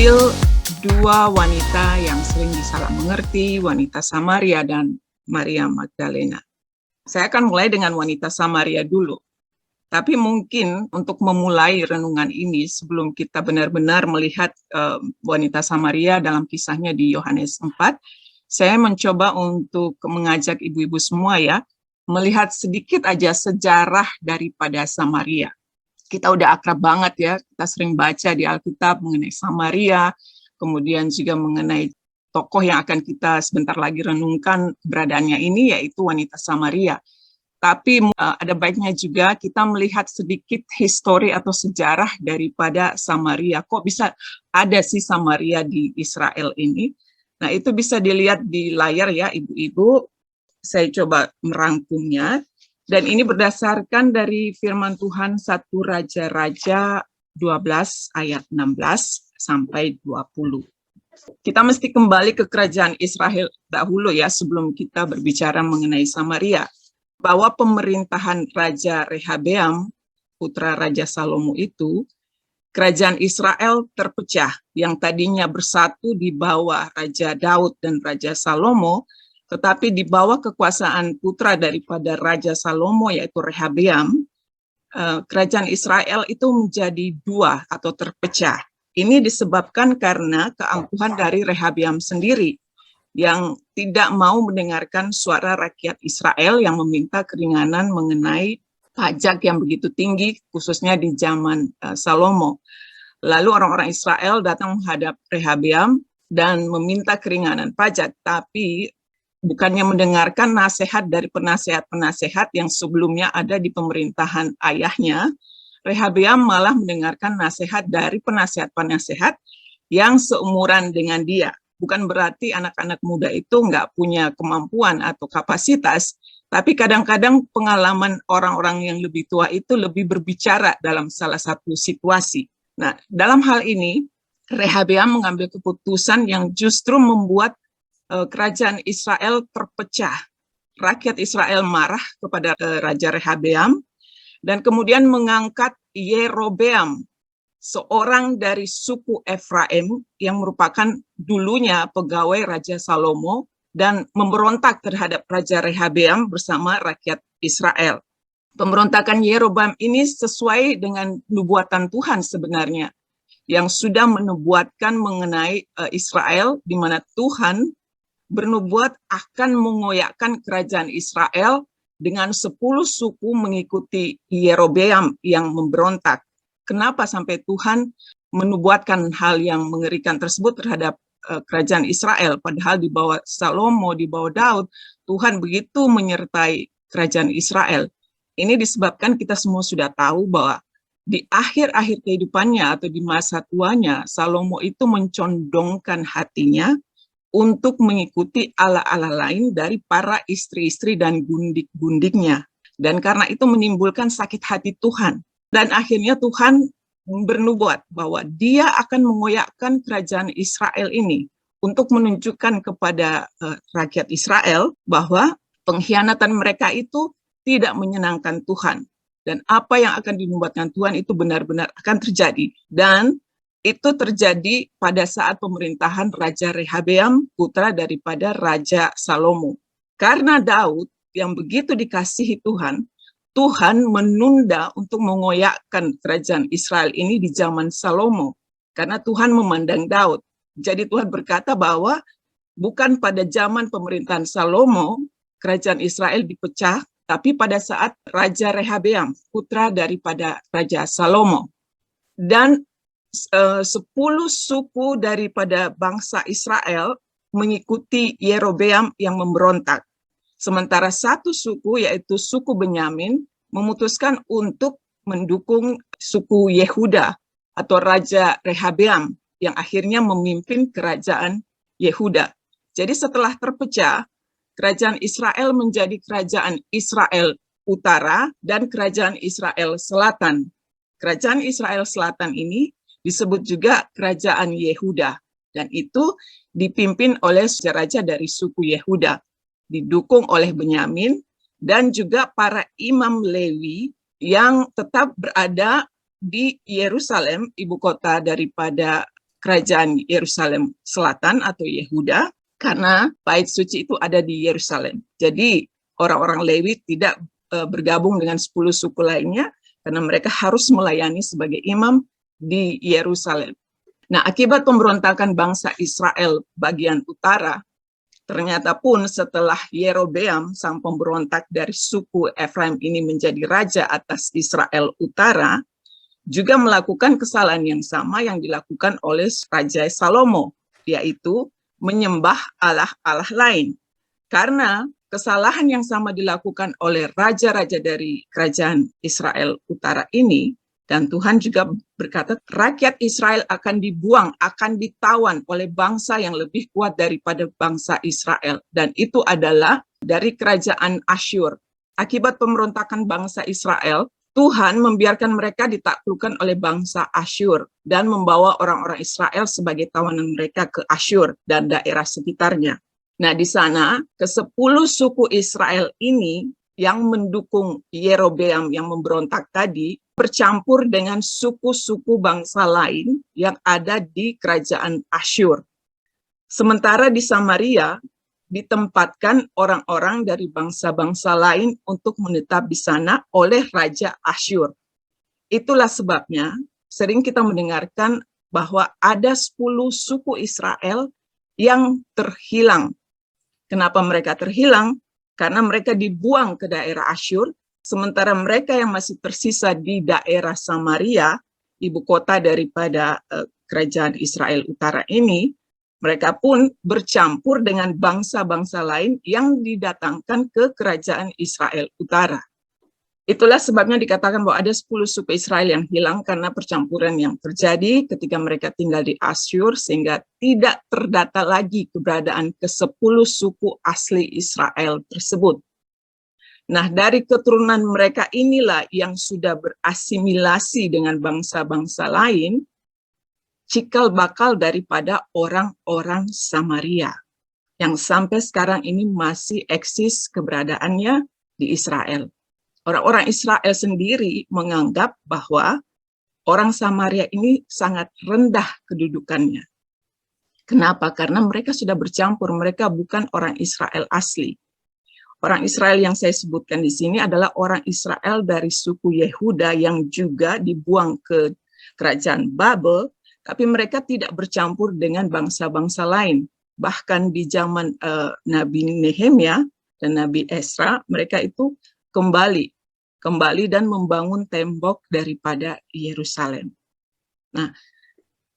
mengambil dua wanita yang sering disalah mengerti, wanita Samaria dan Maria Magdalena. Saya akan mulai dengan wanita Samaria dulu. Tapi mungkin untuk memulai renungan ini, sebelum kita benar-benar melihat wanita Samaria dalam kisahnya di Yohanes 4, saya mencoba untuk mengajak ibu-ibu semua ya, melihat sedikit aja sejarah daripada Samaria. Kita udah akrab banget ya, kita sering baca di Alkitab mengenai Samaria, kemudian juga mengenai tokoh yang akan kita sebentar lagi renungkan keberadaannya ini, yaitu wanita Samaria. Tapi ada baiknya juga kita melihat sedikit histori atau sejarah daripada Samaria. Kok bisa ada sih Samaria di Israel ini? Nah, itu bisa dilihat di layar ya, ibu-ibu. Saya coba merangkumnya. Dan ini berdasarkan dari firman Tuhan 1 Raja-Raja 12 ayat 16 sampai 20. Kita mesti kembali ke kerajaan Israel dahulu ya, sebelum kita berbicara mengenai Samaria. Bahwa pemerintahan Raja Rehabeam, putra Raja Salomo itu, kerajaan Israel terpecah, yang tadinya bersatu di bawah Raja Daud dan Raja Salomo, tetapi di bawah kekuasaan putra daripada Raja Salomo, yaitu Rehabeam, kerajaan Israel itu menjadi dua atau terpecah. Ini disebabkan karena keangkuhan dari Rehabeam sendiri, yang tidak mau mendengarkan suara rakyat Israel yang meminta keringanan mengenai pajak yang begitu tinggi, khususnya di zaman Salomo. Lalu orang-orang Israel datang menghadap Rehabeam dan meminta keringanan pajak, tapi bukannya mendengarkan nasihat dari penasehat-penasehat yang sebelumnya ada di pemerintahan ayahnya, Rehabeam malah mendengarkan nasihat dari penasehat-penasehat yang seumuran dengan dia. Bukan berarti anak-anak muda itu nggak punya kemampuan atau kapasitas, tapi kadang-kadang pengalaman orang-orang yang lebih tua itu lebih berbicara dalam salah satu situasi. Nah, dalam hal ini, Rehabeam mengambil keputusan yang justru membuat kerajaan Israel terpecah. Rakyat Israel marah kepada Raja Rehabeam dan kemudian mengangkat Yerobeam, seorang dari suku Efraim yang merupakan dulunya pegawai Raja Salomo dan memberontak terhadap Raja Rehabeam bersama rakyat Israel. Pemberontakan Yerobeam ini sesuai dengan nubuatan Tuhan sebenarnya, yang sudah menubuatkan mengenai Israel, di mana Tuhan bernubuat akan mengoyakkan kerajaan Israel dengan 10 suku mengikuti Yerobeam yang memberontak. Kenapa sampai Tuhan menubuatkan hal yang mengerikan tersebut terhadap kerajaan Israel? Padahal di bawah Salomo, di bawah Daud, Tuhan begitu menyertai kerajaan Israel. Ini disebabkan kita semua sudah tahu bahwa di akhir-akhir kehidupannya atau di masa tuanya, Salomo itu mencondongkan hatinya untuk mengikuti ala-ala lain dari para istri-istri dan gundik-gundiknya. Dan karena itu menimbulkan sakit hati Tuhan. Dan akhirnya Tuhan bernubuat bahwa dia akan mengoyakkan kerajaan Israel ini untuk menunjukkan kepada rakyat Israel bahwa pengkhianatan mereka itu tidak menyenangkan Tuhan. Dan apa yang akan dinubuatkan Tuhan itu benar-benar akan terjadi. Dan itu terjadi pada saat pemerintahan Raja Rehabeam, putra daripada Raja Salomo. Karena Daud yang begitu dikasihi Tuhan, Tuhan menunda untuk mengoyakkan kerajaan Israel ini di zaman Salomo. Karena Tuhan memandang Daud. Jadi Tuhan berkata bahwa bukan pada zaman pemerintahan Salomo, kerajaan Israel dipecah, tapi pada saat Raja Rehabeam, putra daripada Raja Salomo. Dan 10 suku daripada bangsa Israel mengikuti Yerobeam yang memberontak. Sementara satu suku, yaitu suku Benyamin, memutuskan untuk mendukung suku Yehuda atau Raja Rehabeam yang akhirnya memimpin kerajaan Yehuda. Jadi setelah terpecah, kerajaan Israel menjadi kerajaan Israel Utara dan kerajaan Israel Selatan. Kerajaan Israel Selatan ini disebut juga kerajaan Yehuda, dan itu dipimpin oleh raja dari suku Yehuda, didukung oleh Benyamin, dan juga para imam Lewi yang tetap berada di Yerusalem, ibu kota daripada kerajaan Yerusalem Selatan atau Yehuda, karena bait suci itu ada di Yerusalem. Jadi orang-orang Lewi tidak bergabung dengan 10 suku lainnya, karena mereka harus melayani sebagai imam di Yerusalem. Nah, akibat pemberontakan bangsa Israel bagian utara, ternyata pun setelah Yerobeam, sang pemberontak dari suku Efraim ini menjadi raja atas Israel Utara, juga melakukan kesalahan yang sama yang dilakukan oleh Raja Salomo, yaitu menyembah allah-allah lain. Karena kesalahan yang sama dilakukan oleh raja-raja dari kerajaan Israel Utara ini, dan Tuhan juga berkata, rakyat Israel akan dibuang, akan ditawan oleh bangsa yang lebih kuat daripada bangsa Israel. Dan itu adalah dari kerajaan Asyur. Akibat pemberontakan bangsa Israel, Tuhan membiarkan mereka ditaklukkan oleh bangsa Asyur dan membawa orang-orang Israel sebagai tawanan mereka ke Asyur dan daerah sekitarnya. Nah, di sana ke-10 suku Israel ini yang mendukung Yerobeam yang memberontak tadi bercampur dengan suku-suku bangsa lain yang ada di kerajaan Asyur. Sementara di Samaria ditempatkan orang-orang dari bangsa-bangsa lain untuk menetap di sana oleh Raja Asyur. Itulah sebabnya sering kita mendengarkan bahwa ada 10 suku Israel yang terhilang. Kenapa mereka terhilang? Karena mereka dibuang ke daerah Asyur, sementara mereka yang masih tersisa di daerah Samaria, ibu kota daripada kerajaan Israel Utara ini, mereka pun bercampur dengan bangsa-bangsa lain yang didatangkan ke kerajaan Israel Utara. Itulah sebabnya dikatakan bahwa ada 10 suku Israel yang hilang karena percampuran yang terjadi ketika mereka tinggal di Asyur, sehingga tidak terdata lagi keberadaan ke-10 suku asli Israel tersebut. Nah, dari keturunan mereka inilah yang sudah berasimilasi dengan bangsa-bangsa lain, cikal bakal daripada orang-orang Samaria, yang sampai sekarang ini masih eksis keberadaannya di Israel. Orang-orang Israel sendiri menganggap bahwa orang Samaria ini sangat rendah kedudukannya. Kenapa? Karena mereka sudah bercampur, mereka bukan orang Israel asli. Orang Israel yang saya sebutkan di sini adalah orang Israel dari suku Yehuda yang juga dibuang ke kerajaan Babel, tapi mereka tidak bercampur dengan bangsa-bangsa lain. Bahkan di zaman Nabi Nehemia dan Nabi Esra, mereka itu kembali dan membangun tembok daripada Yerusalem. Nah,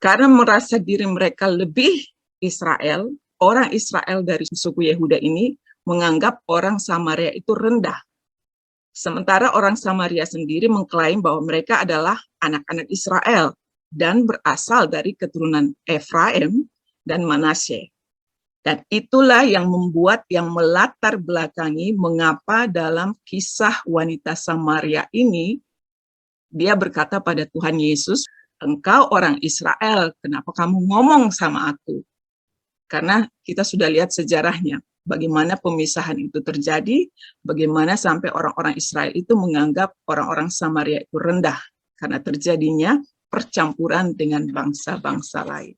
karena merasa diri mereka lebih Israel, orang Israel dari suku Yehuda ini menganggap orang Samaria itu rendah. Sementara orang Samaria sendiri mengklaim bahwa mereka adalah anak-anak Israel dan berasal dari keturunan Efraim dan Manasye. Dan itulah yang membuat, yang melatar belakangi mengapa dalam kisah wanita Samaria ini, dia berkata pada Tuhan Yesus, engkau orang Israel, kenapa kamu ngomong sama aku? Karena kita sudah lihat sejarahnya, bagaimana pemisahan itu terjadi, bagaimana sampai orang-orang Israel itu menganggap orang-orang Samaria itu rendah, karena terjadinya percampuran dengan bangsa-bangsa lain.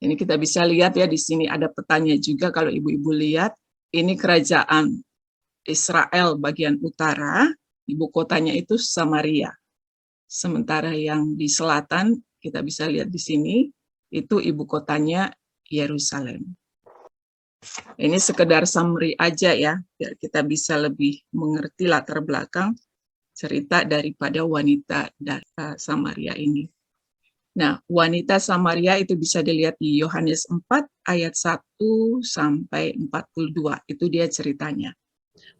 Ini kita bisa lihat ya, di sini ada petanya juga kalau ibu-ibu lihat. Ini kerajaan Israel bagian utara, ibu kotanya itu Samaria. Sementara yang di selatan, kita bisa lihat di sini, itu ibu kotanya Yerusalem. Ini sekedar summary aja ya, biar kita bisa lebih mengerti latar belakang cerita daripada wanita dari Samaria ini. Nah, wanita Samaria itu bisa dilihat di Yohanes 4 ayat 1 sampai 42. Itu dia ceritanya.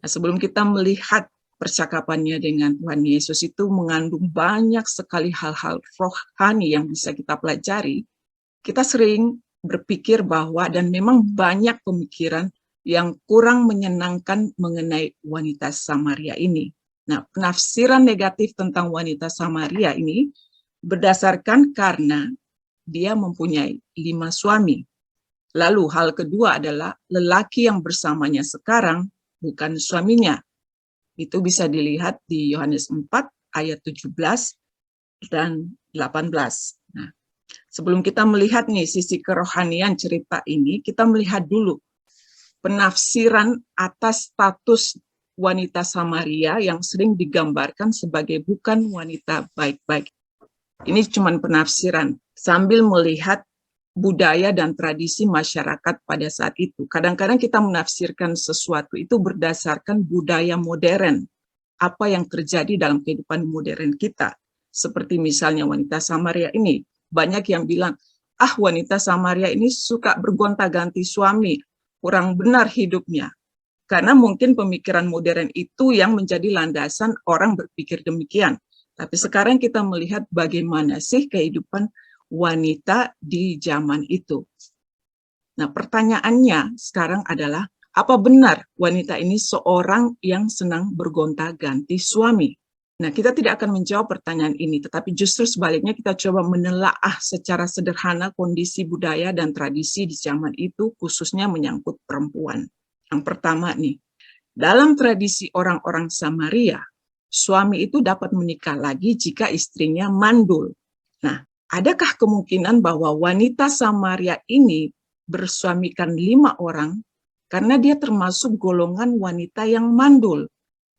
Nah, sebelum kita melihat percakapannya dengan Tuhan Yesus, itu mengandung banyak sekali hal-hal rohani yang bisa kita pelajari. Kita sering berpikir bahwa, dan memang banyak pemikiran yang kurang menyenangkan mengenai wanita Samaria ini. Nah, penafsiran negatif tentang wanita Samaria ini berdasarkan karena dia mempunyai 5 suami. Lalu hal kedua adalah lelaki yang bersamanya sekarang bukan suaminya. Itu bisa dilihat di Yohanes 4 ayat 17 dan 18. Nah, Sebelum kita melihat nih sisi kerohanian cerita ini, kita melihat dulu penafsiran atas status wanita Samaria yang sering digambarkan sebagai bukan wanita baik-baik. Ini cuma penafsiran sambil melihat budaya dan tradisi masyarakat pada saat itu. Kadang-kadang kita menafsirkan sesuatu itu berdasarkan budaya modern, apa yang terjadi dalam kehidupan modern kita. Seperti misalnya wanita Samaria ini, banyak yang bilang, wanita Samaria ini suka bergonta-ganti suami, kurang benar hidupnya. Karena mungkin pemikiran modern itu yang menjadi landasan orang berpikir demikian. Tapi sekarang kita melihat bagaimana sih kehidupan wanita di zaman itu. Nah, pertanyaannya sekarang adalah, apa benar wanita ini seorang yang senang bergonta-ganti suami? Nah, kita tidak akan menjawab pertanyaan ini, tetapi justru sebaliknya kita coba menelaah secara sederhana kondisi budaya dan tradisi di zaman itu, khususnya menyangkut perempuan. Yang pertama nih, dalam tradisi orang-orang Samaria, suami itu dapat menikah lagi jika istrinya mandul. Nah, adakah kemungkinan bahwa wanita Samaria ini bersuamikan 5 orang karena dia termasuk golongan wanita yang mandul,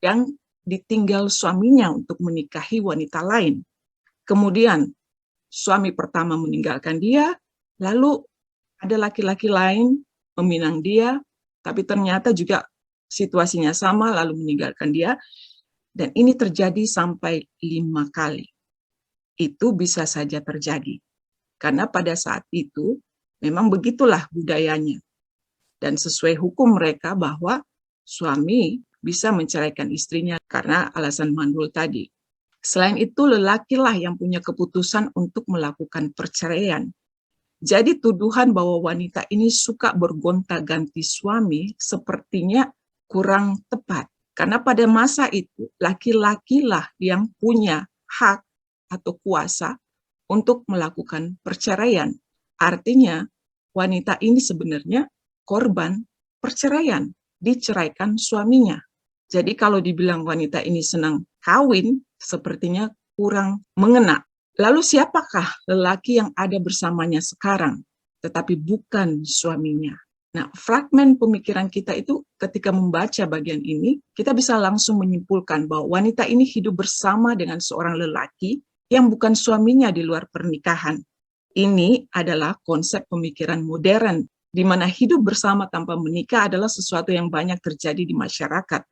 yang ditinggal suaminya untuk menikahi wanita lain. Kemudian suami pertama meninggalkan dia, lalu ada laki-laki lain meminang dia, tapi ternyata juga situasinya sama, lalu meninggalkan dia, dan ini terjadi sampai 5 kali. Itu bisa saja terjadi, karena pada saat itu memang begitulah budayanya, dan sesuai hukum mereka bahwa suami bisa menceraikan istrinya karena alasan mandul tadi. Selain itu, lelakilah yang punya keputusan untuk melakukan perceraian. Jadi tuduhan bahwa wanita ini suka bergonta-ganti suami sepertinya kurang tepat. Karena pada masa itu, laki-lakilah yang punya hak atau kuasa untuk melakukan perceraian. Artinya, wanita ini sebenarnya korban perceraian, diceraikan suaminya. Jadi kalau dibilang wanita ini senang kawin, sepertinya kurang mengena. Lalu siapakah lelaki yang ada bersamanya sekarang, tetapi bukan suaminya? Nah, fragmen pemikiran kita itu ketika membaca bagian ini, kita bisa langsung menyimpulkan bahwa wanita ini hidup bersama dengan seorang lelaki yang bukan suaminya di luar pernikahan. Ini adalah konsep pemikiran modern, di mana hidup bersama tanpa menikah adalah sesuatu yang banyak terjadi di masyarakat.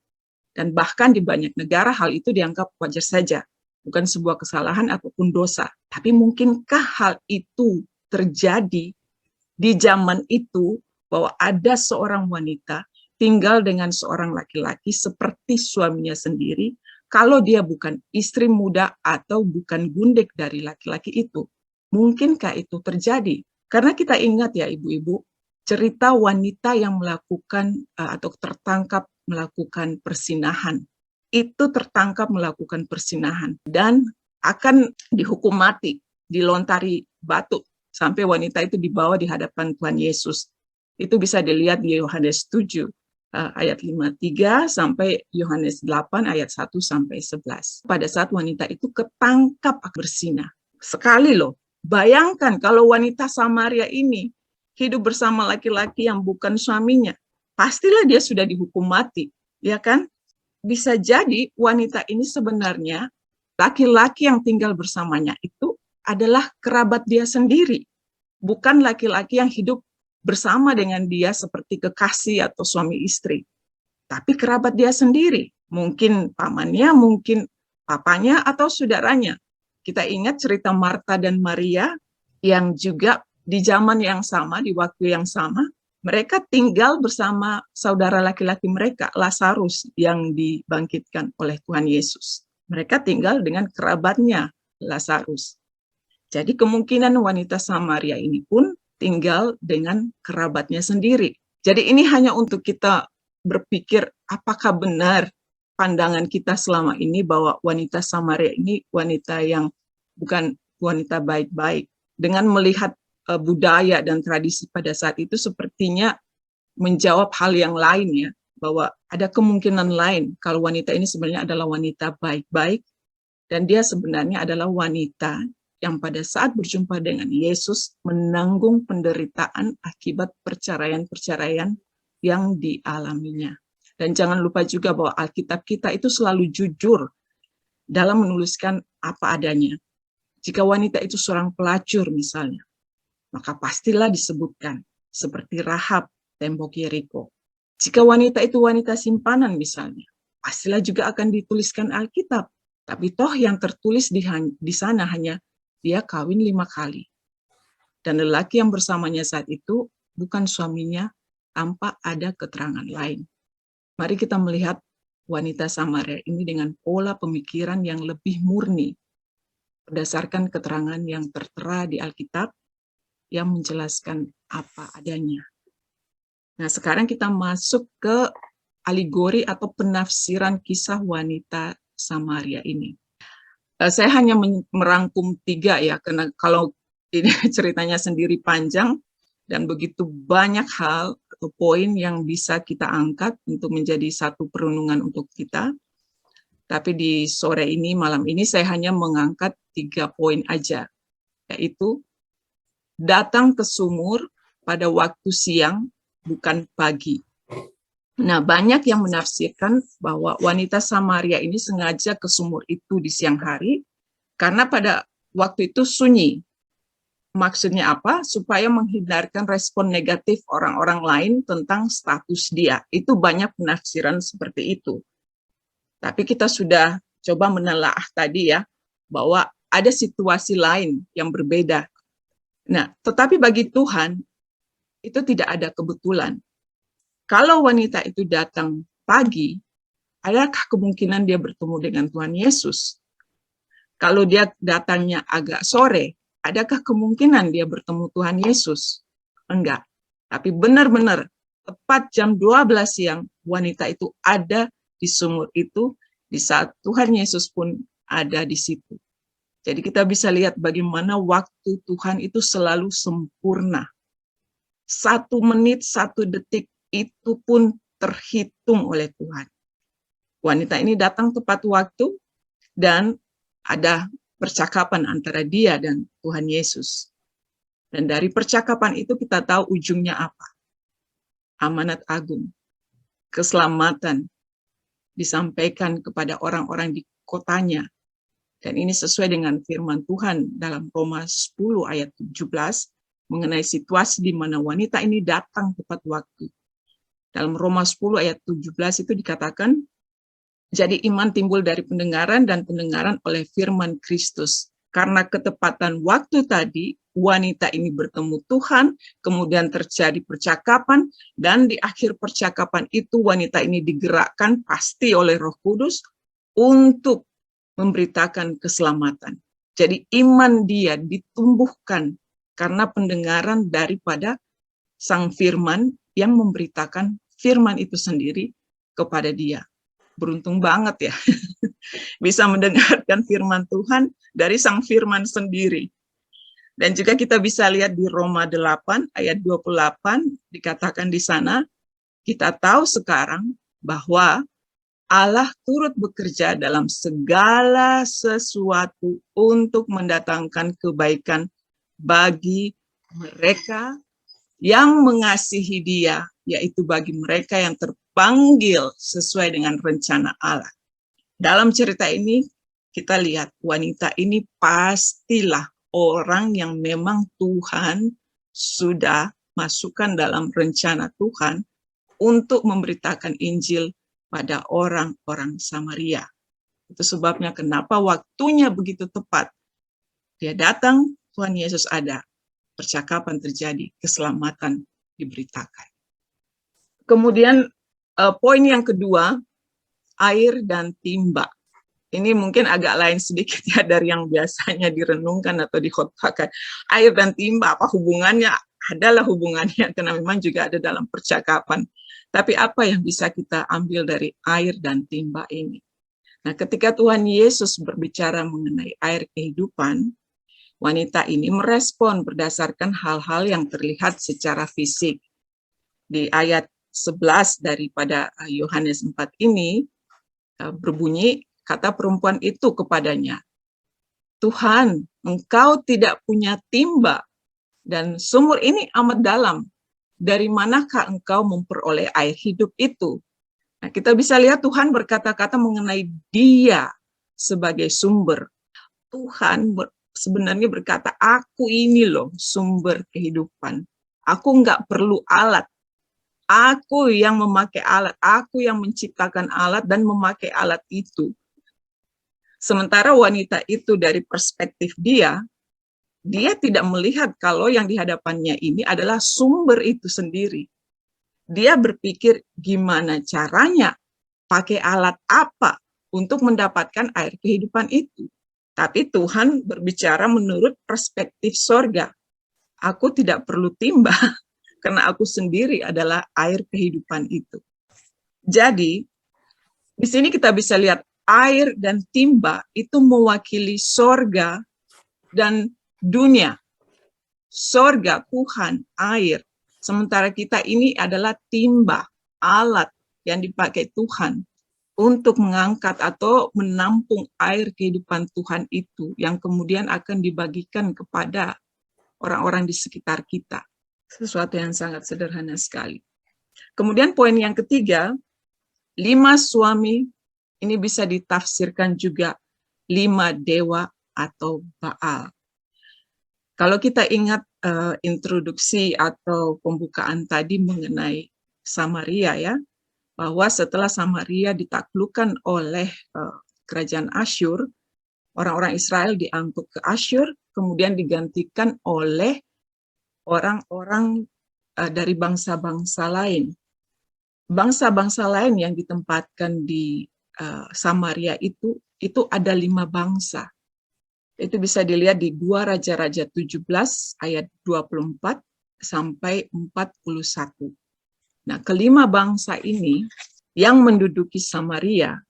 Dan bahkan di banyak negara hal itu dianggap wajar saja, bukan sebuah kesalahan ataupun dosa. Tapi mungkinkah hal itu terjadi di zaman itu, bahwa ada seorang wanita tinggal dengan seorang laki-laki seperti suaminya sendiri, kalau dia bukan istri muda atau bukan gundik dari laki-laki itu? Mungkinkah itu terjadi? Karena kita ingat ya ibu-ibu, cerita wanita yang melakukan atau tertangkap melakukan persinahan. Itu tertangkap melakukan persinahan dan akan dihukum mati, dilontari batu, sampai wanita itu dibawa di hadapan Tuhan Yesus. Itu bisa dilihat di Yohanes 7 ayat 53 sampai Yohanes 8 ayat 1 sampai 11. Pada saat wanita itu ketangkap bersinah. Sekali loh, bayangkan kalau wanita Samaria ini hidup bersama laki-laki yang bukan suaminya, pastilah dia sudah dihukum mati, ya kan? Bisa jadi wanita ini sebenarnya laki-laki yang tinggal bersamanya itu adalah kerabat dia sendiri, bukan laki-laki yang hidup bersama dengan dia seperti kekasih atau suami istri, tapi kerabat dia sendiri, mungkin pamannya, mungkin papanya atau saudaranya. Kita ingat cerita Marta dan Maria yang juga di zaman yang sama, di waktu yang sama, mereka tinggal bersama saudara laki-laki mereka, Lazarus, yang dibangkitkan oleh Tuhan Yesus. Mereka tinggal dengan kerabatnya, Lazarus. Jadi kemungkinan wanita Samaria ini pun tinggal dengan kerabatnya sendiri. Jadi ini hanya untuk kita berpikir apakah benar pandangan kita selama ini bahwa wanita Samaria ini wanita yang bukan wanita baik-baik. Dengan melihat budaya dan tradisi pada saat itu sepertinya menjawab hal yang lain ya, bahwa ada kemungkinan lain kalau wanita ini sebenarnya adalah wanita baik-baik dan dia sebenarnya adalah wanita yang pada saat berjumpa dengan Yesus menanggung penderitaan akibat perceraian-perceraian yang dialaminya. Dan jangan lupa juga bahwa Alkitab kita itu selalu jujur dalam menuliskan apa adanya. Jika wanita itu seorang pelacur misalnya, maka pastilah disebutkan seperti Rahab, tembok Yeriko. Jika wanita itu wanita simpanan misalnya, pastilah juga akan dituliskan Alkitab. Tapi toh yang tertulis di sana hanya dia kawin 5 kali. Dan lelaki yang bersamanya saat itu bukan suaminya tanpa ada keterangan lain. Mari kita melihat wanita Samaria ini dengan pola pemikiran yang lebih murni berdasarkan keterangan yang tertera di Alkitab yang menjelaskan apa adanya. Nah, sekarang kita masuk ke alegori atau penafsiran kisah wanita Samaria ini. Saya hanya merangkum 3 ya, karena kalau ini ceritanya sendiri panjang dan begitu banyak hal atau poin yang bisa kita angkat untuk menjadi satu perenungan untuk kita. Tapi di sore ini, malam ini saya hanya mengangkat 3 poin aja, yaitu datang ke sumur pada waktu siang, bukan pagi. Nah, banyak yang menafsirkan bahwa wanita Samaria ini sengaja ke sumur itu di siang hari, karena pada waktu itu sunyi. Maksudnya apa? Supaya menghindarkan respon negatif orang-orang lain tentang status dia. Itu banyak penafsiran seperti itu. Tapi kita sudah coba menelaah tadi ya, bahwa ada situasi lain yang berbeda. Nah, tetapi bagi Tuhan, itu tidak ada kebetulan. Kalau wanita itu datang pagi, adakah kemungkinan dia bertemu dengan Tuhan Yesus? Kalau dia datangnya agak sore, adakah kemungkinan dia bertemu Tuhan Yesus? Enggak. Tapi benar-benar tepat jam 12 siang, wanita itu ada di sumur itu, di saat Tuhan Yesus pun ada di situ. Jadi kita bisa lihat bagaimana waktu Tuhan itu selalu sempurna. 1 menit, 1 detik itu pun terhitung oleh Tuhan. Wanita ini datang tepat waktu dan ada percakapan antara dia dan Tuhan Yesus. Dan dari percakapan itu kita tahu ujungnya apa. Amanat agung, keselamatan disampaikan kepada orang-orang di kotanya. Dan ini sesuai dengan firman Tuhan dalam Roma 10 ayat 17 mengenai situasi di mana wanita ini datang tepat waktu. Dalam Roma 10 ayat 17 itu dikatakan, jadi iman timbul dari pendengaran dan pendengaran oleh firman Kristus. Karena ketepatan waktu tadi, wanita ini bertemu Tuhan, kemudian terjadi percakapan, dan di akhir percakapan itu wanita ini digerakkan pasti oleh Roh Kudus untuk memberitakan keselamatan. Jadi iman dia ditumbuhkan karena pendengaran daripada Sang Firman yang memberitakan firman itu sendiri kepada dia. Beruntung banget ya, bisa mendengarkan firman Tuhan dari Sang Firman sendiri. Dan juga kita bisa lihat di Roma 8 ayat 28, dikatakan di sana, kita tahu sekarang bahwa Allah turut bekerja dalam segala sesuatu untuk mendatangkan kebaikan bagi mereka yang mengasihi Dia, yaitu bagi mereka yang terpanggil sesuai dengan rencana Allah. Dalam cerita ini, kita lihat wanita ini pastilah orang yang memang Tuhan sudah masukkan dalam rencana Tuhan untuk memberitakan Injil pada orang-orang Samaria. Itu sebabnya kenapa waktunya begitu tepat. Dia datang, Tuhan Yesus ada. Percakapan terjadi, keselamatan diberitakan. Kemudian poin yang kedua, air dan timba. Ini mungkin agak lain sedikit ya dari yang biasanya direnungkan atau dikhotbahkan. Air dan timba, apa hubungannya? Adalah hubungannya, karena memang juga ada dalam percakapan. Tapi apa yang bisa kita ambil dari air dan timba ini? Nah, ketika Tuhan Yesus berbicara mengenai air kehidupan, wanita ini merespon berdasarkan hal-hal yang terlihat secara fisik. Di ayat 11 daripada Yohanes 4 ini, berbunyi, kata perempuan itu kepadanya, Tuhan, Engkau tidak punya timba, dan sumur ini amat dalam. Dari manakah Engkau memperoleh air hidup itu? Nah, kita bisa lihat Tuhan berkata-kata mengenai Dia sebagai sumber. Tuhan sebenarnya berkata, aku ini loh sumber kehidupan. Aku nggak perlu alat. Aku yang memakai alat. Aku yang menciptakan alat dan memakai alat itu. Sementara wanita itu dari perspektif dia tidak melihat kalau yang di hadapannya ini adalah sumber itu sendiri. Dia berpikir gimana caranya, pakai alat apa untuk mendapatkan air kehidupan itu. Tapi Tuhan berbicara menurut perspektif sorga. Aku tidak perlu timba, karena aku sendiri adalah air kehidupan itu. Jadi, di sini kita bisa lihat air dan timba itu mewakili sorga dan dunia. Sorga, Tuhan, air. Sementara kita ini adalah timba, alat yang dipakai Tuhan untuk mengangkat atau menampung air kehidupan Tuhan itu yang kemudian akan dibagikan kepada orang-orang di sekitar kita. Sesuatu yang sangat sederhana sekali. Kemudian poin yang ketiga, 5 suami, ini bisa ditafsirkan juga 5 dewa atau Baal. Kalau kita ingat introduksi atau pembukaan tadi mengenai Samaria ya, bahwa setelah Samaria ditaklukkan oleh kerajaan Asyur, orang-orang Israel diangkut ke Asyur, kemudian digantikan oleh orang-orang dari bangsa-bangsa lain. Bangsa-bangsa lain yang ditempatkan di Samaria itu ada 5 bangsa. Itu bisa dilihat di 2 Raja-Raja 17 ayat 24 sampai 41. Nah, kelima bangsa ini yang menduduki Samaria,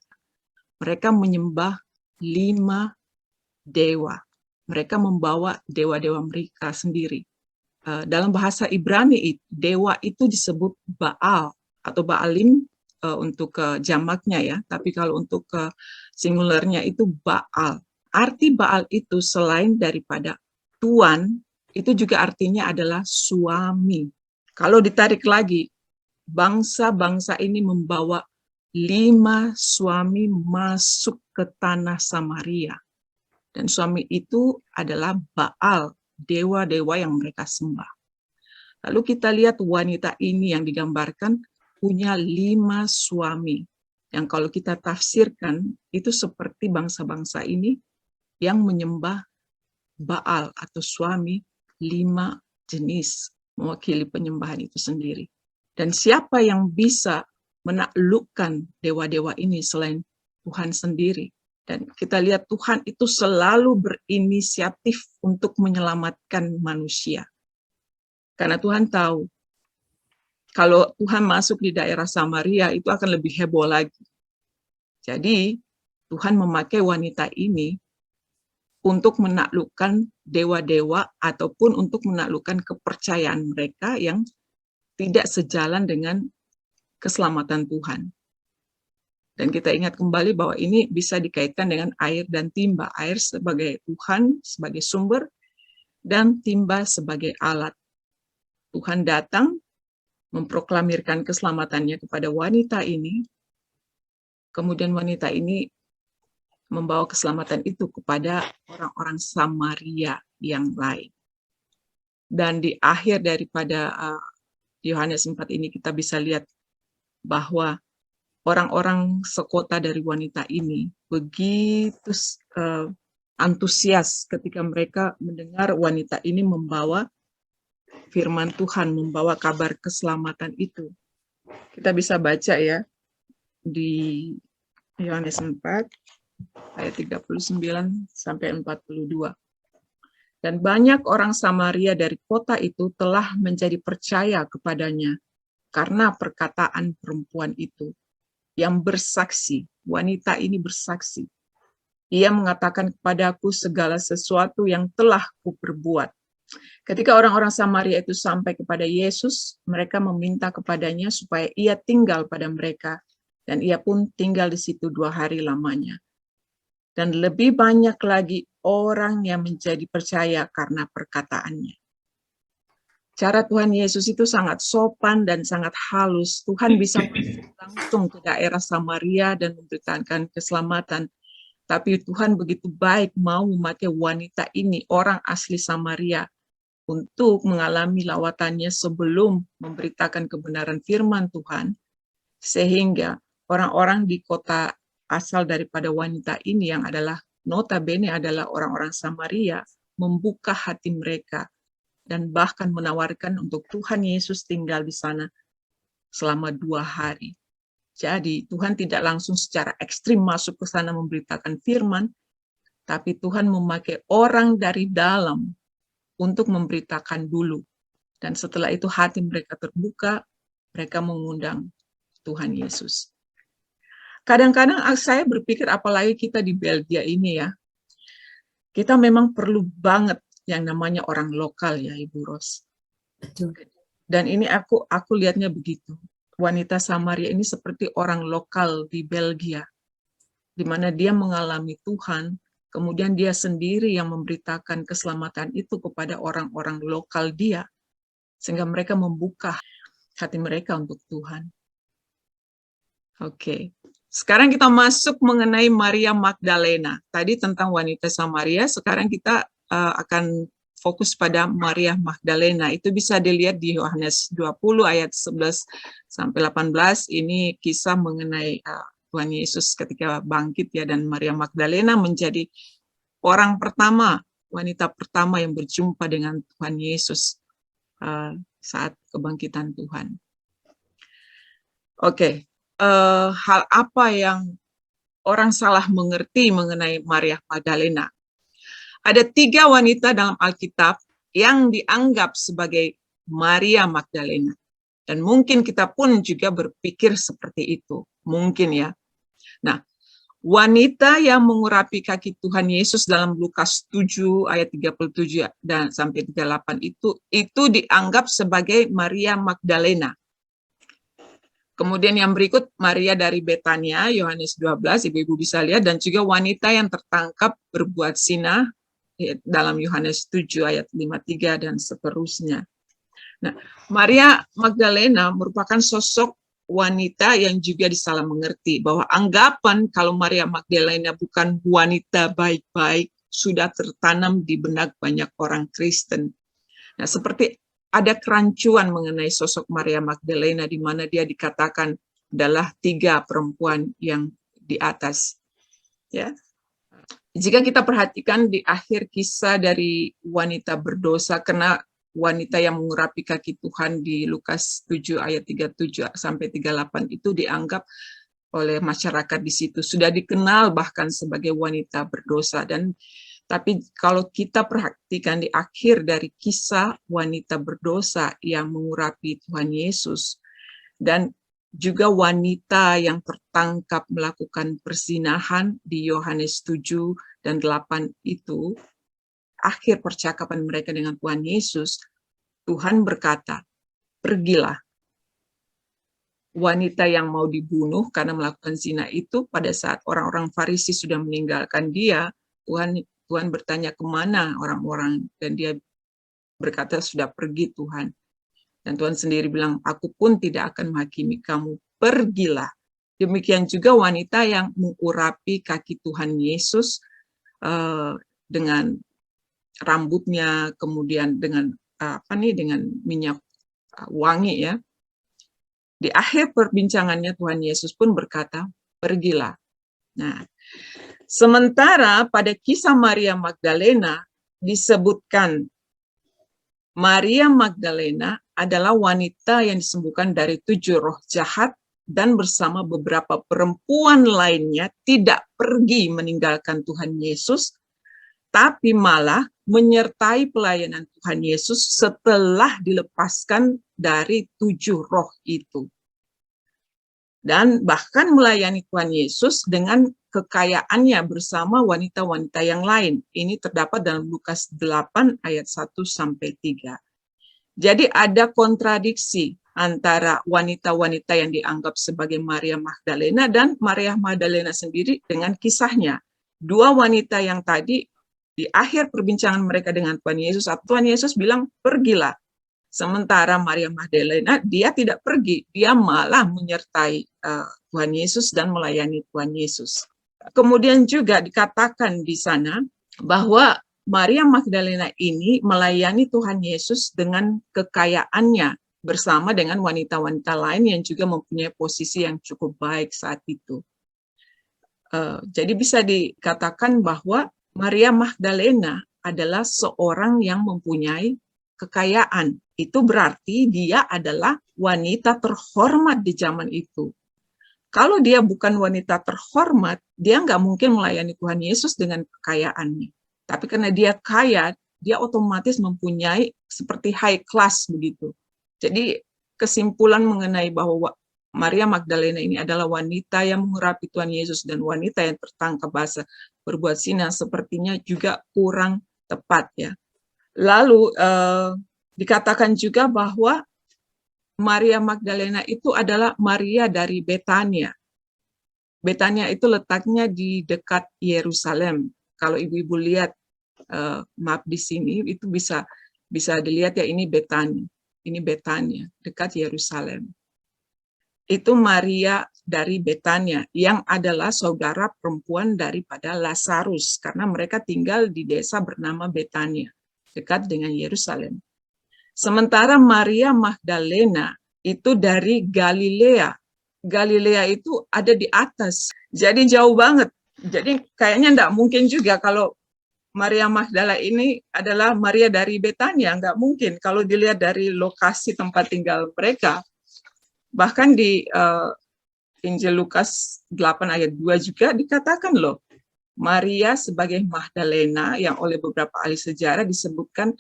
mereka menyembah 5 dewa. Mereka membawa dewa-dewa mereka sendiri. Dalam bahasa Ibrani, dewa itu disebut Baal atau Baalim untuk jamaknya ya, tapi kalau untuk singularnya itu Baal. Arti Baal itu selain daripada tuan, itu juga artinya adalah suami. Kalau ditarik lagi, bangsa-bangsa ini membawa 5 suami masuk ke tanah Samaria. Dan suami itu adalah Baal, dewa-dewa yang mereka sembah. Lalu kita lihat wanita ini yang digambarkan punya 5 suami. Yang kalau kita tafsirkan, itu seperti bangsa-bangsa ini yang menyembah Baal atau suami 5 jenis, mewakili penyembahan itu sendiri. Dan siapa yang bisa menaklukkan dewa-dewa ini selain Tuhan sendiri? Dan kita lihat Tuhan itu selalu berinisiatif untuk menyelamatkan manusia. Karena Tuhan tahu, kalau Tuhan masuk di daerah Samaria, itu akan lebih heboh lagi. Jadi, Tuhan memakai wanita ini untuk menaklukkan dewa-dewa ataupun untuk menaklukkan kepercayaan mereka yang tidak sejalan dengan keselamatan Tuhan. Dan kita ingat kembali bahwa ini bisa dikaitkan dengan air dan timba. Air sebagai Tuhan, sebagai sumber, dan timba sebagai alat. Tuhan datang memproklamirkan keselamatannya kepada wanita ini, kemudian wanita ini membawa keselamatan itu kepada orang-orang Samaria yang lain. Dan di akhir daripada Yohanes 4 ini kita bisa lihat bahwa orang-orang sekota dari wanita ini begitu antusias ketika mereka mendengar wanita ini membawa firman Tuhan, membawa kabar keselamatan itu. Kita bisa baca ya di Yohanes 4 ayat 39 sampai 42. Dan banyak orang Samaria dari kota itu telah menjadi percaya kepadanya karena perkataan perempuan itu yang bersaksi. Wanita ini bersaksi. Ia mengatakan kepadaku segala sesuatu yang telah kuperbuat. Ketika orang-orang Samaria itu sampai kepada Yesus, mereka meminta kepadanya supaya ia tinggal pada mereka, dan ia pun tinggal di situ 2 hari lamanya. dan lebih banyak lagi orang yang menjadi percaya karena perkataannya. Cara Tuhan Yesus itu sangat sopan dan sangat halus. Tuhan bisa masuk langsung ke daerah Samaria dan memberitakan keselamatan. Tapi Tuhan begitu baik mau memakai wanita ini, orang asli Samaria, untuk mengalami lawatannya sebelum memberitakan kebenaran firman Tuhan. Sehingga orang-orang di kota asal daripada wanita ini yang adalah notabene adalah orang-orang Samaria, membuka hati mereka dan bahkan menawarkan untuk Tuhan Yesus tinggal di sana selama 2 hari. Jadi Tuhan tidak langsung secara ekstrim masuk ke sana memberitakan firman, tapi Tuhan memakai orang dari dalam untuk memberitakan dulu. Dan setelah itu hati mereka terbuka, mereka mengundang Tuhan Yesus. Kadang-kadang saya berpikir apalagi kita di Belgia ini ya, kita memang perlu banget yang namanya orang lokal ya Ibu Ros. Betul. Dan ini aku lihatnya begitu. Wanita Samaria ini seperti orang lokal di Belgia, di mana dia mengalami Tuhan, kemudian dia sendiri yang memberitakan keselamatan itu kepada orang-orang lokal dia, sehingga mereka membuka hati mereka untuk Tuhan. Oke. Sekarang kita masuk mengenai Maria Magdalena. Tadi tentang wanita Samaria, sekarang kita akan fokus pada Maria Magdalena. Itu bisa dilihat di Yohanes 20 ayat 11 sampai 18. Ini kisah mengenai Tuhan Yesus ketika bangkit ya, dan Maria Magdalena menjadi orang pertama, wanita pertama yang berjumpa dengan Tuhan Yesus saat kebangkitan Tuhan. Oke. Hal apa yang orang salah mengerti mengenai Maria Magdalena? Ada 3 wanita dalam Alkitab yang dianggap sebagai Maria Magdalena. Dan mungkin kita pun juga berpikir seperti itu. Mungkin ya. Nah, wanita yang mengurapi kaki Tuhan Yesus dalam Lukas 7 ayat 37 dan sampai 38 itu dianggap sebagai Maria Magdalena. Kemudian yang berikut Maria dari Betania, Yohanes 12, ibu-ibu bisa lihat, dan juga wanita yang tertangkap berbuat zina dalam Yohanes 7 ayat 53 dan seterusnya. Nah, Maria Magdalena merupakan sosok wanita yang juga disalah mengerti, bahwa anggapan kalau Maria Magdalena bukan wanita baik-baik sudah tertanam di benak banyak orang Kristen. Nah, seperti ada kerancuan mengenai sosok Maria Magdalena di mana dia dikatakan adalah 3 perempuan yang di atas. Ya. Jika kita perhatikan di akhir kisah dari wanita berdosa, karena wanita yang mengurapi kaki Tuhan di Lukas 7 ayat 37 sampai 38 itu dianggap oleh masyarakat di situ sudah dikenal bahkan sebagai wanita berdosa. Dan tapi kalau kita perhatikan di akhir dari kisah wanita berdosa yang mengurapi Tuhan Yesus dan juga wanita yang tertangkap melakukan perzinahan di Yohanes 7 dan 8 itu, akhir percakapan mereka dengan Tuhan Yesus, Tuhan berkata, pergilah. Wanita yang mau dibunuh karena melakukan zina itu pada saat orang-orang Farisi sudah Tuhan Tuhan bertanya kemana orang-orang, dan dia berkata sudah pergi Tuhan. Dan Tuhan sendiri bilang, aku pun tidak akan menghakimi kamu, pergilah. Demikian juga wanita yang mengurapi kaki Tuhan Yesus dengan rambutnya, kemudian dengan dengan minyak wangi ya. Di akhir perbincangannya Tuhan Yesus pun berkata, pergilah. Nah, sementara pada kisah Maria Magdalena disebutkan Maria Magdalena adalah wanita yang disembuhkan dari 7 roh jahat dan bersama beberapa perempuan lainnya tidak pergi meninggalkan Tuhan Yesus, tapi malah menyertai pelayanan Tuhan Yesus setelah dilepaskan dari 7 roh itu. Dan bahkan melayani Tuhan Yesus dengan kekayaannya bersama wanita-wanita yang lain. Ini terdapat dalam Lukas 8 ayat 1 sampai 3. Jadi ada kontradiksi antara wanita-wanita yang dianggap sebagai Maria Magdalena dan Maria Magdalena sendiri dengan kisahnya. dua wanita yang tadi di akhir perbincangan mereka dengan Tuhan Yesus, Tuhan Yesus bilang, pergilah. Sementara Maria Magdalena, dia tidak pergi, dia malah menyertai Tuhan Yesus dan melayani Tuhan Yesus. Kemudian juga dikatakan di sana bahwa Maria Magdalena ini melayani Tuhan Yesus dengan kekayaannya bersama dengan wanita-wanita lain yang juga mempunyai posisi yang cukup baik saat itu. Jadi bisa dikatakan bahwa Maria Magdalena adalah seorang yang mempunyai kekayaan. Itu berarti dia adalah wanita terhormat di zaman itu. Kalau dia bukan wanita terhormat, dia nggak mungkin melayani Tuhan Yesus dengan kekayaannya. Tapi karena dia kaya, dia otomatis mempunyai seperti high class begitu. Jadi kesimpulan mengenai bahwa Maria Magdalena ini adalah wanita yang mengurapi Tuhan Yesus dan wanita yang tertangkap basah berbuat zina sepertinya juga kurang tepat ya. Lalu dikatakan juga bahwa Maria Magdalena itu adalah Maria dari Betania. Betania itu letaknya di dekat Yerusalem. Kalau ibu-ibu lihat map di sini, itu bisa dilihat ya, ini Betania. Ini Betania, dekat Yerusalem. Itu Maria dari Betania, yang adalah saudara perempuan daripada Lazarus, karena mereka tinggal di desa bernama Betania, dekat dengan Yerusalem. Sementara Maria Magdalena itu dari Galilea. Galilea itu ada di atas, jadi jauh banget. Jadi kayaknya enggak mungkin juga kalau Maria Magdalena ini adalah Maria dari Betania, enggak mungkin kalau dilihat dari lokasi tempat tinggal mereka. Bahkan di Injil Lukas 8 ayat 2 juga dikatakan loh, Maria sebagai Magdalena, yang oleh beberapa ahli sejarah disebutkan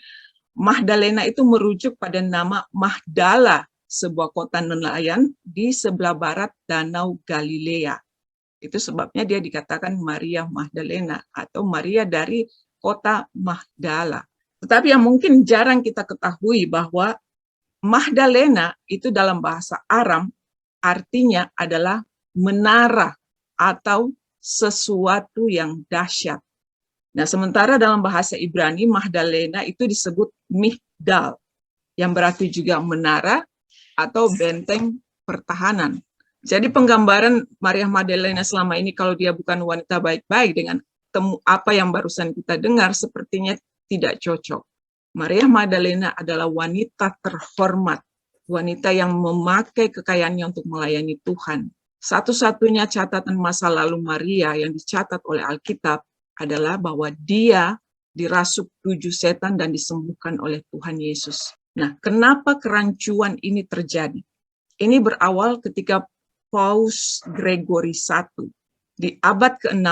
Magdalena itu merujuk pada nama Magdala, sebuah kota nelayan di sebelah barat Danau Galilea. Itu sebabnya dia dikatakan Maria Magdalena atau Maria dari kota Magdala. Tetapi yang mungkin jarang kita ketahui bahwa Magdalena itu dalam bahasa Aram artinya adalah menara atau sesuatu yang dahsyat. Nah, sementara dalam bahasa Ibrani, Magdalena itu disebut Migdal, yang berarti juga menara atau benteng pertahanan. Jadi penggambaran Maria Magdalena selama ini, kalau dia bukan wanita baik-baik dengan apa yang barusan kita dengar, sepertinya tidak cocok. Maria Magdalena adalah wanita terhormat, wanita yang memakai kekayaannya untuk melayani Tuhan. Satu-satunya catatan masa lalu Maria yang dicatat oleh Alkitab adalah bahwa dia dirasuk 7 setan dan disembuhkan oleh Tuhan Yesus. Nah, kenapa kerancuan ini terjadi? Ini berawal ketika Paus Gregory I di abad ke-6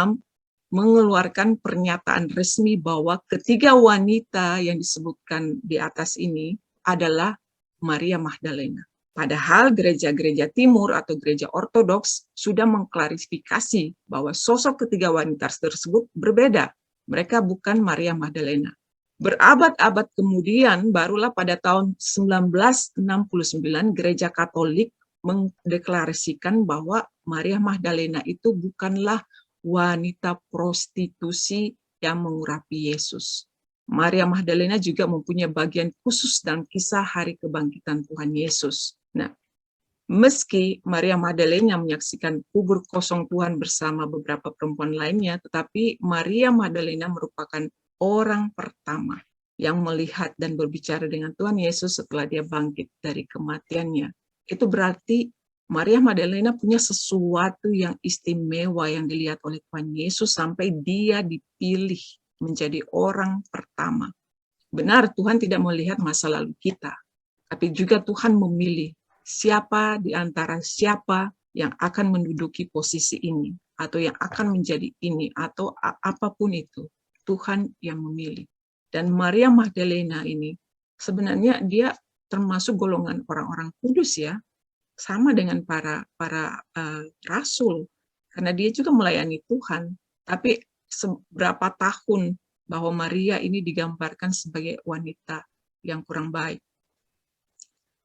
mengeluarkan pernyataan resmi bahwa ketiga wanita yang disebutkan di atas ini adalah Maria Magdalena. Padahal gereja-gereja timur atau gereja ortodoks sudah mengklarifikasi bahwa sosok ketiga wanita tersebut berbeda. Mereka bukan Maria Magdalena. Berabad-abad kemudian, barulah pada tahun 1969, gereja Katolik mendeklarasikan bahwa Maria Magdalena itu bukanlah wanita prostitusi yang mengurapi Yesus. Maria Magdalena juga mempunyai bagian khusus dalam kisah hari kebangkitan Tuhan Yesus. Nah, meski Maria Magdalena menyaksikan kubur kosong Tuhan bersama beberapa perempuan lainnya, tetapi Maria Magdalena merupakan orang pertama yang melihat dan berbicara dengan Tuhan Yesus setelah dia bangkit dari kematiannya. Itu berarti Maria Magdalena punya sesuatu yang istimewa yang dilihat oleh Tuhan Yesus sampai dia dipilih menjadi orang pertama. Benar, Tuhan tidak melihat masa lalu kita, tapi juga Tuhan memilih siapa di antara siapa yang akan menduduki posisi ini, atau yang akan menjadi ini, atau apapun itu. Tuhan yang memilih. Dan Maria Magdalena ini sebenarnya dia termasuk golongan orang-orang kudus ya, sama dengan para rasul, karena dia juga melayani Tuhan. Tapi seberapa tahun bahwa Maria ini digambarkan sebagai wanita yang kurang baik.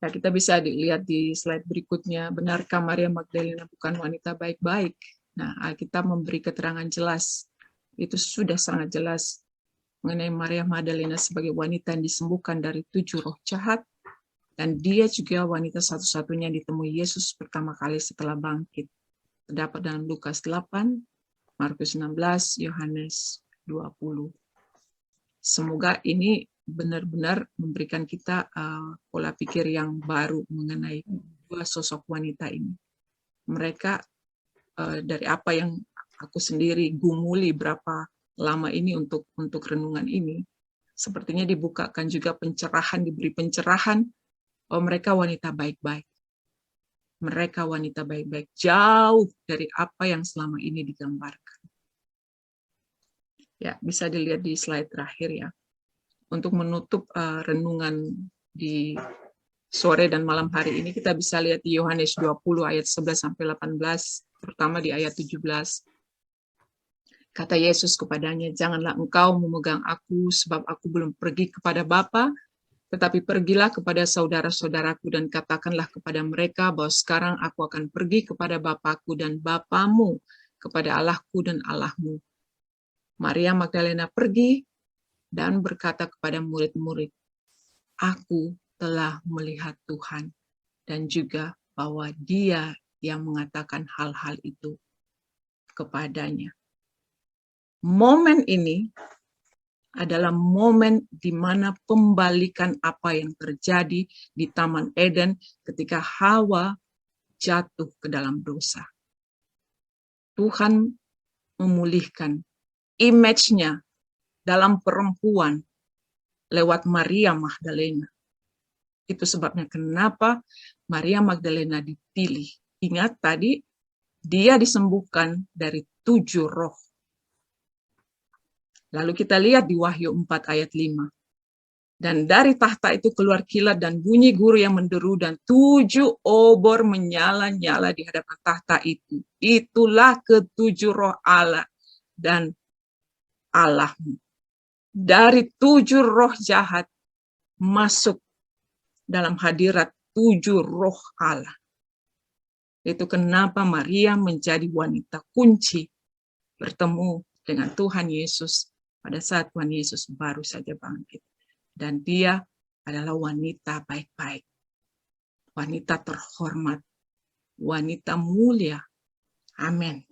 Nah, kita bisa dilihat di slide berikutnya, benarkah Maria Magdalena bukan wanita baik-baik? Nah, Alkitab memberi keterangan jelas Itu sudah sangat jelas mengenai Maria Magdalena sebagai wanita yang disembuhkan dari 7 roh jahat, dan dia juga wanita satu-satunya yang ditemui Yesus pertama kali setelah bangkit. Terdapat dalam Lukas 8, Markus 16, Yohanes 20. Semoga ini benar-benar memberikan kita pola pikir yang baru mengenai dua sosok wanita ini. Mereka dari apa yang aku sendiri gumuli berapa lama ini untuk renungan ini, sepertinya dibukakan juga pencerahan, diberi pencerahan bahwa mereka wanita baik-baik. Mereka wanita baik-baik, jauh dari apa yang selama ini digambarkan. Ya, bisa dilihat di slide terakhir ya. Untuk menutup renungan di sore dan malam hari ini, kita bisa lihat di Yohanes 20 ayat 11-18, terutama di ayat 17. Kata Yesus kepadanya, janganlah engkau memegang aku, sebab aku belum pergi kepada Bapa, tetapi pergilah kepada saudara-saudaraku dan katakanlah kepada mereka bahwa sekarang aku akan pergi kepada Bapakku dan Bapamu, kepada Allahku dan Allahmu. Maria Magdalena pergi dan berkata kepada murid-murid, aku telah melihat Tuhan, dan juga bahwa Dia yang mengatakan hal-hal itu kepadanya. Momen ini adalah momen di mana pembalikan apa yang terjadi di Taman Eden ketika Hawa jatuh ke dalam dosa. Tuhan memulihkan image-nya dalam perempuan lewat Maria Magdalena. Itu sebabnya kenapa Maria Magdalena dipilih. Ingat tadi, dia disembuhkan dari 7 roh. Lalu kita lihat di Wahyu 4 ayat 5. Dan dari tahta itu keluar kilat dan bunyi guru yang menderu, dan 7 obor menyala-nyala di hadapan tahta itu. Itulah ke-7 roh Allah dan Allahmu. Dari 7 roh jahat masuk dalam hadirat 7 roh Allah. Itu kenapa Maria menjadi wanita kunci bertemu dengan Tuhan Yesus pada saat Tuhan Yesus baru saja bangkit. Dan dia adalah wanita baik-baik, wanita terhormat, wanita mulia. Amin.